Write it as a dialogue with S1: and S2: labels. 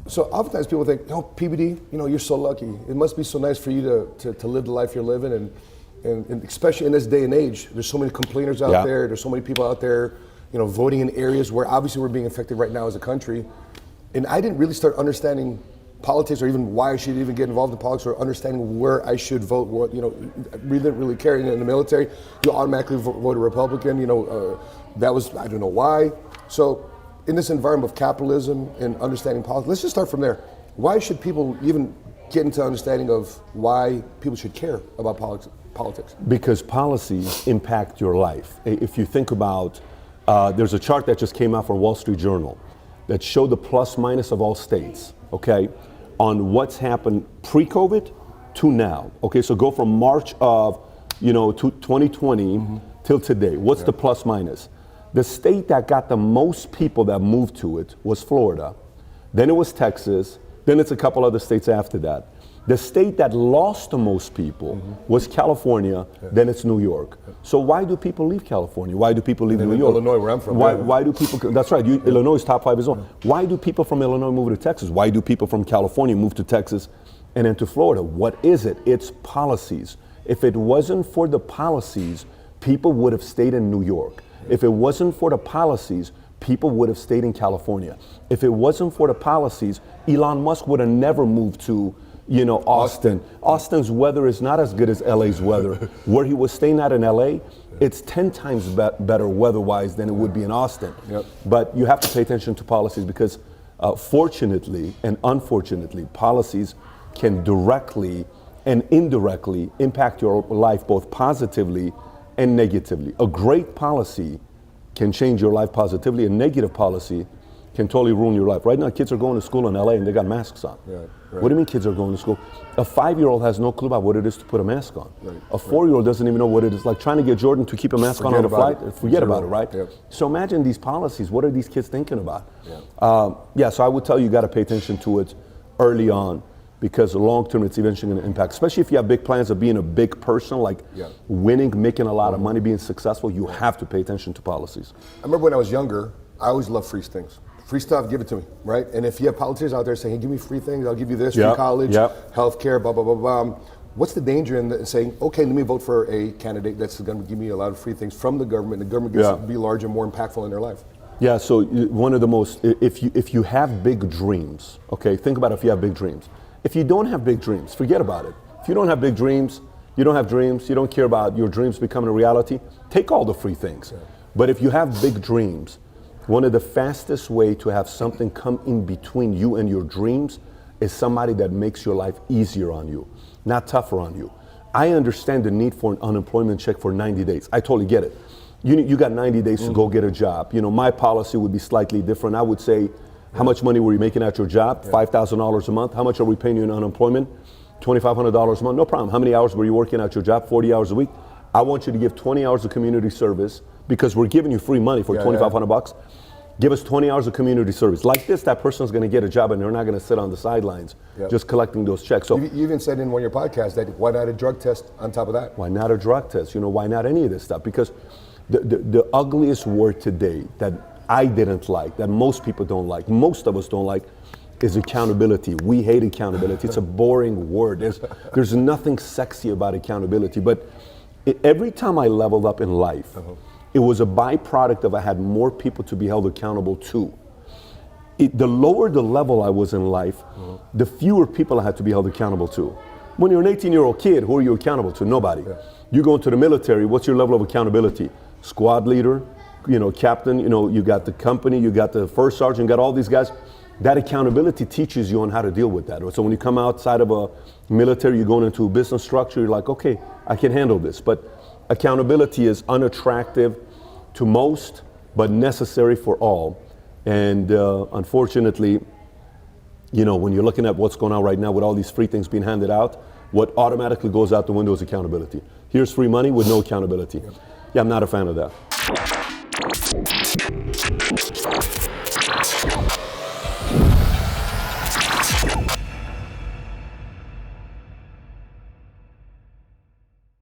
S1: So oftentimes people think, oh, PBD, you're so lucky. It must be so nice for you to live the life you're living, and especially in this day and age, there's so many complainers out there. There's so many people out there, voting in areas where obviously we're being affected right now as a country. And I didn't really start understanding politics, or even why I should even get involved in politics, or understanding where I should vote. What we didn't really care. In the military, you automatically vote a Republican. That was, I don't know why. So in this environment of capitalism and understanding politics, let's just start from there. Why should people even get into understanding of why people should care about politics?
S2: Because policies impact your life. If you think about, there's a chart that just came out from Wall Street Journal that showed the plus minus of all states, okay, on what's happened pre-COVID to now. Okay, so go from March of, to 2020 till today. What's the plus minus? The state that got the most people that moved to it was Florida. Then it was Texas. Then it's a couple other states after that. The state that lost the most people was California. Then it's New York. So why do people leave California? Why do people leave New York?
S1: Illinois, where I'm from.
S2: Why do people? That's right. Illinois is top 5 as well. Why do people from Illinois move to Texas? Why do people from California move to Texas and then to Florida? What is it? It's policies. If it wasn't for the policies, people would have stayed in New York. If it wasn't for the policies, people would have stayed in California. If it wasn't for the policies, Elon Musk would have never moved to, Austin. Austin's weather is not as good as LA's weather. Where he was staying at in LA, it's 10 times better weather-wise than it would be in Austin. But you have to pay attention to policies because fortunately and unfortunately, policies can directly and indirectly impact your life both positively and negatively. A great policy can change your life positively. A negative policy can totally ruin your life. Right now, kids are going to school in LA and they got masks on. Right. What do you mean kids are going to school? A 5-year-old has no clue about what it is to put a mask on. A 4-year-old doesn't even know what it is. Like trying to get Jordan to keep a mask on a flight. Forget about it, right? So imagine these policies. What are these kids thinking about? So I would tell you got to pay attention to it early on, because long term it's eventually going to impact, especially if you have big plans of being a big person, like winning, making a lot of money, being successful. You have to pay attention to policies.
S1: I remember when I was younger, I always loved free things. Free stuff, give it to me, right? And if you have politicians out there saying, hey, give me free things, I'll give you this, free college, healthcare, blah, blah, blah, blah. What's the danger in saying, okay, let me vote for a candidate that's going to give me a lot of free things from the government, and the government gets to be larger and more impactful in their life?
S2: Yeah, so one of the most, if you have big dreams, okay, think about if you have big dreams. If you don't have big dreams, forget about it. If you don't have big dreams, you don't have dreams, you don't care about your dreams becoming a reality, take all the free things. But if you have big dreams, one of the fastest way to have something come in between you and your dreams is somebody that makes your life easier on you, not tougher on you. I understand the need for an unemployment check for 90 days. I totally get it. You got 90 days to go get a job. My policy would be slightly different. I would say, how much money were you making at your job? $5,000 a month. How much are we paying you in unemployment? $2,500 a month. No problem. How many hours were you working at your job? 40 hours a week. I want you to give 20 hours of community service, because we're giving you free money for $2,500. Give us 20 hours of community service. Like this, that person's going to get a job and they're not going to sit on the sidelines just collecting those checks. So
S1: you even said in one of your podcasts that why not a drug test on top of that?
S2: Why not a drug test? Why not any of this stuff? Because the ugliest word today that I didn't like, that most people don't like, most of us don't like, is accountability. We hate accountability. It's a boring word. There's nothing sexy about accountability. But every time I leveled up in life, it was a byproduct of I had more people to be held accountable to. The lower the level I was in life, the fewer people I had to be held accountable to. When you're an 18-year-old kid, who are you accountable to? Nobody. You go into the military, what's your level of accountability? Squad leader, captain, you got the company, you got the first sergeant, you got all these guys. That accountability teaches you on how to deal with that. So when you come outside of a military, you're going into a business structure, you're like, okay, I can handle this. But accountability is unattractive to most, but necessary for all. And unfortunately, when you're looking at what's going on right now with all these free things being handed out, what automatically goes out the window is accountability. Here's free money with no accountability. Yeah, I'm not a fan of that.